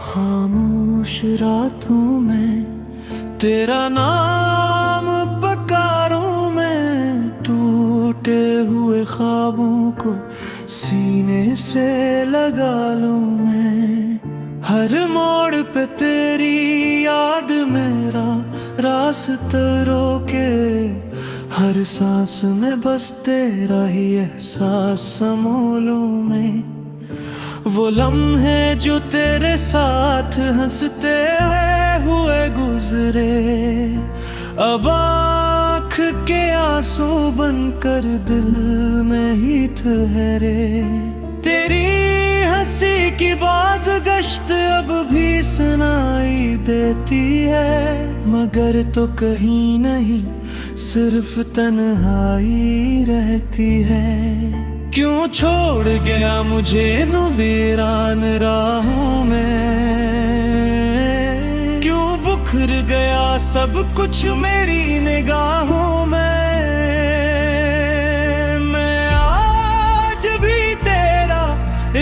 खामोश रातों में तेरा नाम पुकारूं मैं, टूटे हुए ख्वाबों को सीने से लगा लूं मैं। हर मोड़ पे तेरी याद मेरा रास्ता रोके, हर सांस में बस तेरा ही एहसास समोलूं मैं। वो लम्हे जो तेरे साथ हंसते हुए गुजरे, अब आँख के आंसू बनकर दिल में ही ठहरे। तेरी हंसी की बाज़गश्त अब भी सुनाई देती है, मगर तो कहीं नहीं सिर्फ तन्हाई रहती है। क्यों छोड़ गया मुझे नु वीरान राहों में, क्यों बुखर गया सब कुछ मेरी निगाहों में। मैं आज भी तेरा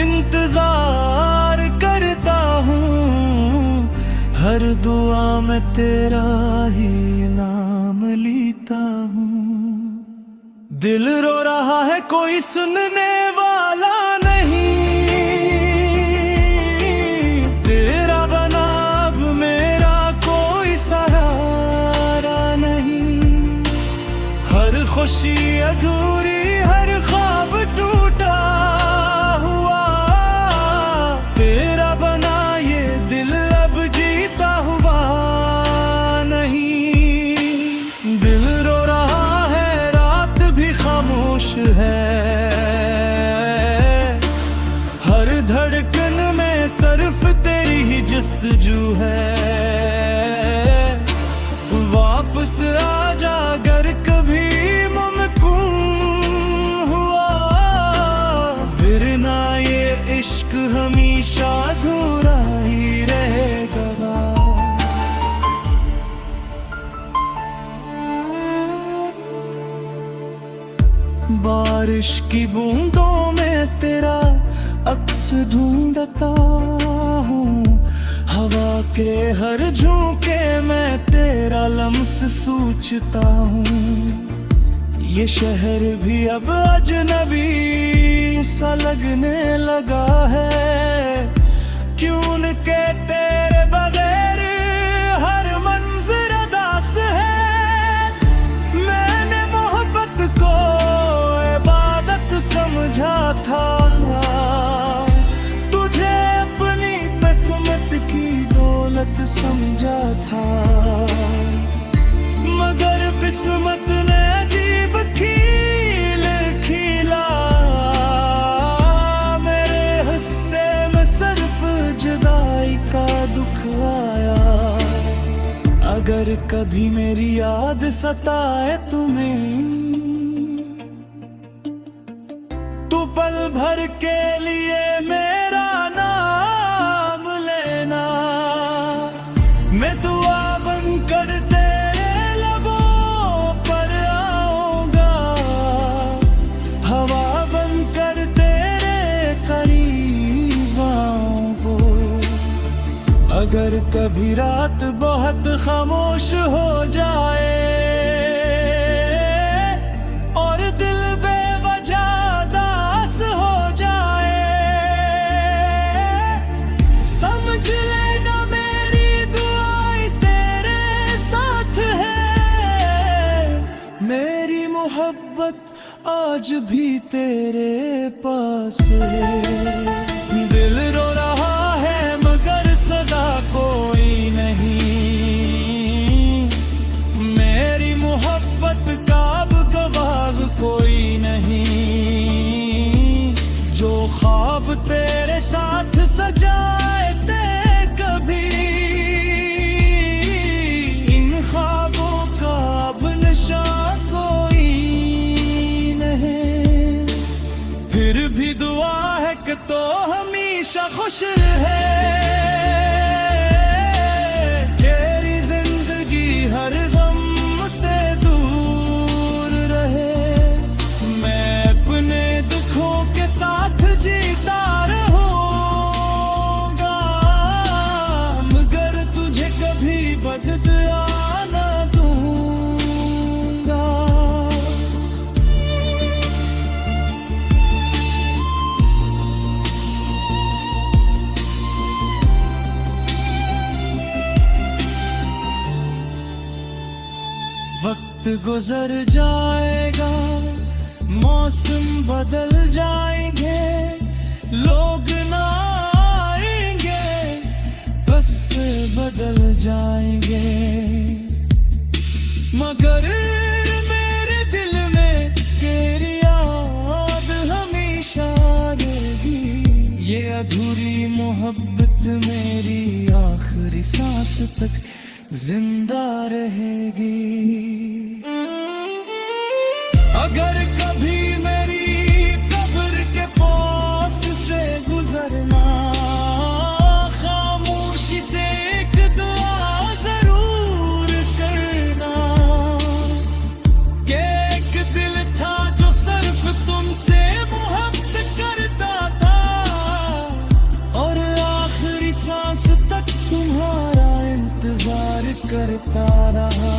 इंतजार करता हूँ, हर दुआ में तेरा ही नाम लेता हूँ। दिल रो रहा है कोई सुनने वाला नहीं, तेरा बना अब मेरा कोई सहारा नहीं। हर खुशी अधूरी, हर ख्वाब टूटा हुआ, तेरा बना ये दिल अब जीता हुआ नहीं। दिल रो रहा खामोश है, हर धड़कन में सिर्फ तेरी ही जस्तजू है। वापस आजा अगर कभी मुमकिन हुआ, वरना ये इश्क हमेशा अधूरा ही रहेगा। बारिश की बूंदों में तेरा अक्स ढूंढता हूँ, हवा के हर झोंके में तेरा लम्स सोचता हूँ। ये शहर भी अब अजनबी सा लगने लगा है, क्यों उनके तेरे बगैर हर मंजर अदास है। मैंने मोहब्बत को समझा था, तुझे अपनी किस्मत की दौलत समझा था, मगर किस्मत ने अजीब खेल खेला। मेरे हिस्से में सिर्फ जुदाई का दुख आया। अगर कभी मेरी याद सताए तुम्हें, तू पल भर के लिए मेरा नाम लेना। मैं दुआ बनकर तेरे लबों पर आऊंगा, हवा बनकर तेरे करीब आऊंगा। अगर कभी रात बहुत खामोश हो जाए और दिल आज भी तेरे पास है। दिल रो रहा है मगर सदा कोई नहीं, मेरी मोहब्बत का अब गवाह कोई नहीं। जो ख्वाब तेरे साथ सजाए थे कभी, बदला न दूंगा। वक्त गुजर जाएगा, मौसम बदल जाएंगे, लोग ना आएंगे, बस बदल जाएंगे, मगर मेरे दिल में तेरी याद हमेशा रहेगी। ये अधूरी मोहब्बत मेरी आखिरी सांस तक जिंदा रहेगी। अगर कभी मेरी कब्र के पास से गुजरना, खामोशी से एक दुआ जरूर करना, कि एक दिल था जो सिर्फ तुमसे मोहब्बत करता था, और आखिरी सांस तक तुम्हारा इंतजार करता रहा।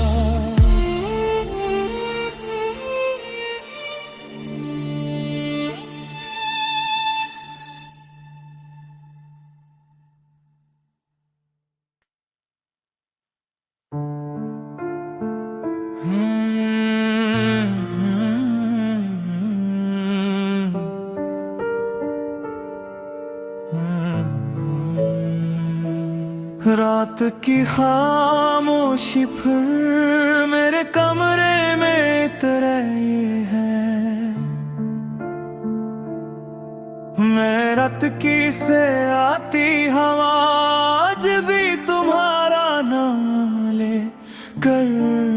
रात की खामोशी फिर मेरे कमरे में इतराई है। मैं रात की से आती हवा आज भी तुम्हारा नाम ले कर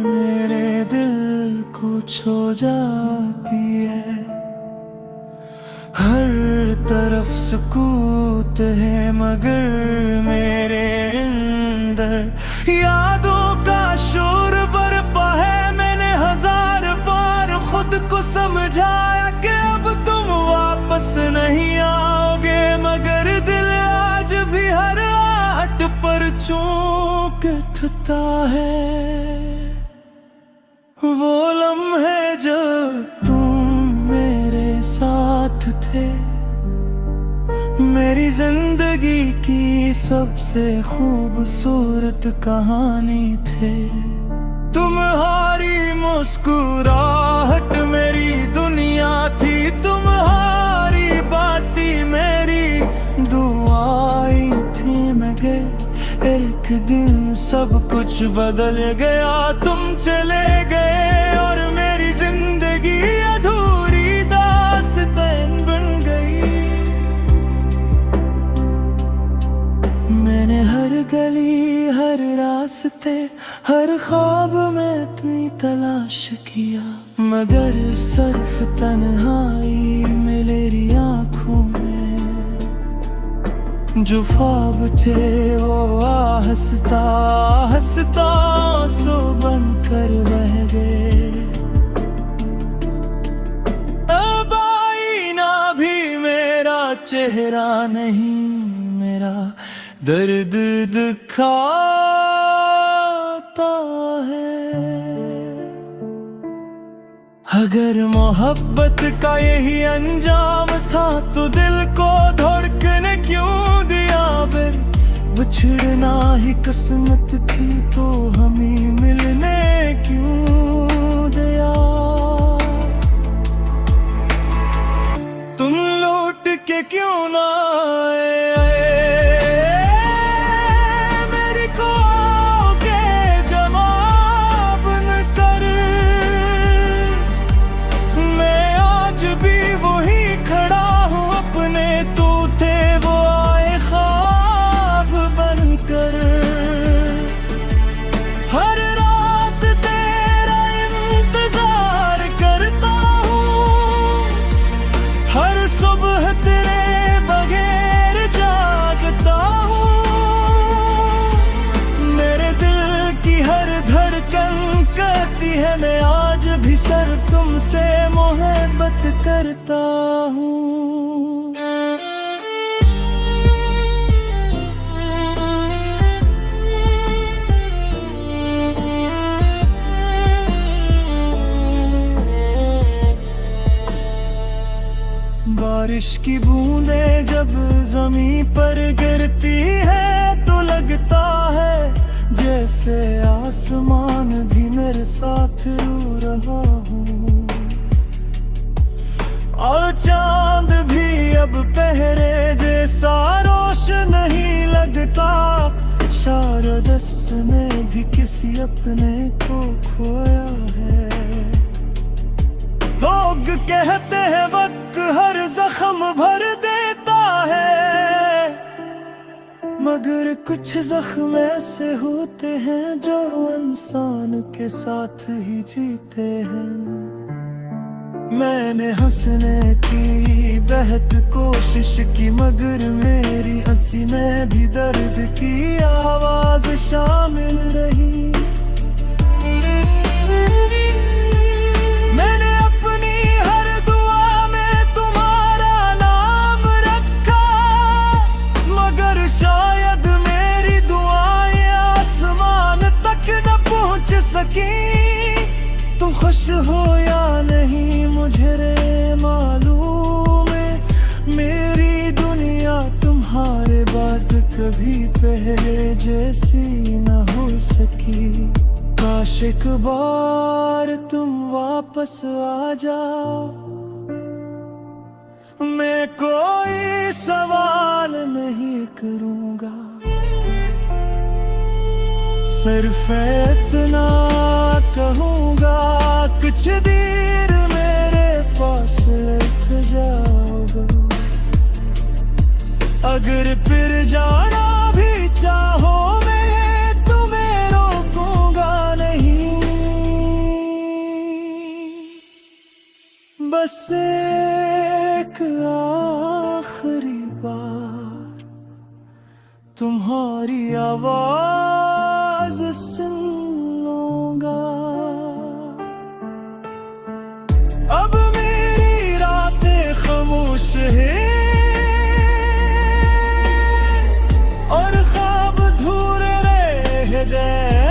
मेरे दिल को छू जाती है। हर तरफ सुकूत है मगर मेरे अंदर यादों का शोर बरपा है। मैंने हजार बार खुद को समझाया कि अब तुम वापस नहीं आओगे, मगर दिल आज भी हर आहट पर चूक उठता है। वो लम्हे जो तुम मेरे साथ थे मेरी जिंदगी की सबसे खूबसूरत कहानी थे। तुम्हारी मुस्कुराहट मेरी दुनिया थी, तुम्हारी बातें मेरी दुआएं थी। मगर एक दिन सब कुछ बदल गया, तुम चले गए और मेरी जिंदगी अधूरी दास्तान बन गई। मैंने हर गली हर रास्ते हर ख्वाब में तुम्हें तलाश किया, मगर सिर्फ तन्हाई मेरी आँखों में। जो ख्वाब थे वो हंसता हंसता आंसू बनकर बह गए। अब आईना भी मेरा चेहरा नहीं, मेरा दर्द दिखाता है। अगर मोहब्बत का यही अंजाम था तो दिल को धड़कने क्यों दिया फिर। बिछड़ना ही किस्मत थी तो हमें मिलने क्यों दिया। तुम लौट के क्यों ना आए, मेरी को के जवाब न कर। मैं आज भी वही खड़ा हूँ अपने, तू थे वो आए ख्वाब बनकर। हर रात तेरा इंतजार करता हूँ, हर सुबह तेरे बगैर जागता हूँ। मेरे दिल की हर धड़कन कहती है मैं आज भी सिर्फ तुमसे मोहब्बत करता हूँ। बारिश की बूंदें जब जमीन पर गिरती है तो लगता है जैसे आसमान भी मेरे साथ रो रहा हूँ। और चांद भी अब पहरे जैसा रोशन नहीं लगता, शायद में भी किसी अपने को खोया है। लोग कहते हैं वक्त हर जख्म भर देता है, मगर कुछ जख्म ऐसे होते हैं जो इंसान के साथ ही जीते हैं। मैंने हंसने की बेहद कोशिश की, मगर मेरी हंसी में भी दर्द की आवाज शामिल रही। मैंने अपनी हर दुआ में तुम्हारा नाम रखा, मगर शायद मेरी दुआएं आसमान तक न पहुंच सकी। तुम खुश हो या नहीं मुझे रे मालूम है, मेरी दुनिया तुम्हारे बाद कभी पहले जैसी न हो सकी। काश एक बार तुम वापस आ जाओ, मैं कोई सवाल नहीं करूंगा, सिर्फ इतना कहूंगा कुछ देर मेरे पास बैठ जाओ। अगर फिर जाना भी चाहो मैं तुम्हें रोकूंगा नहीं, बस एक आखिरी बार तुम्हारी आवाज सुन लूंगा। अब मेरी रातें खामोश है और ख्वाब अधूरे रह गए,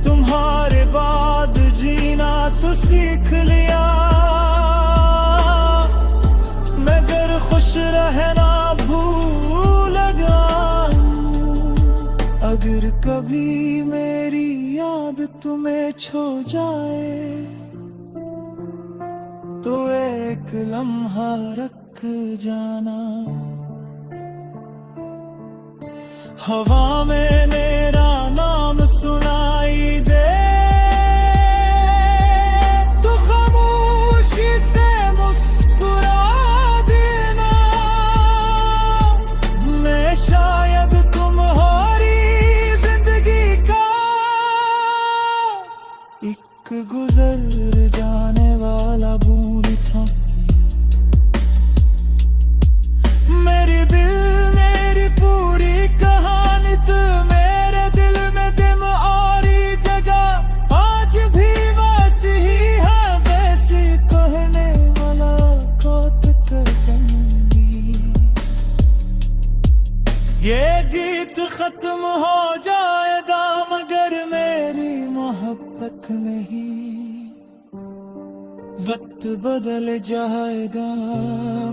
तुम्हारे बाद जीना तो सीख लिया, मगर खुश रहना भूल गया। अगर कभी मेरी याद तुम्हें छो जाए तो एक लम्हा रख जाना, हवा में मेरा नाम सुनाई दे तो खामोशी से मुस्कुरा देना। मैं शायद तुम्हारी जिंदगी का एक गुजर जाने वाला बूंद था। मेरी दिल मेरी पूरी कहानी तो मेरे दिल में दिम और जगह आज भी वैसी ही है, वैसी कहने वाला कौतुक करूंगी। ये गीत खत्म हो जाएगा मगर मेरी मोहब्बत नहीं, वक्त बदल जाएगा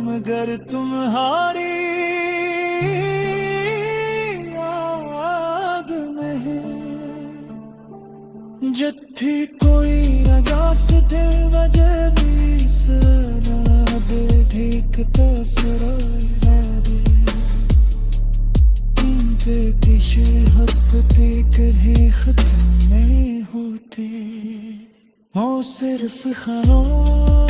मगर तुम्हारी याद में जत्थी कोई रजा से दिल वजह भी सना दे ठीक तो सुराया दे इन पे किशे हक ते कभी खत्म नहीं होते, हो सिर्फ खामोश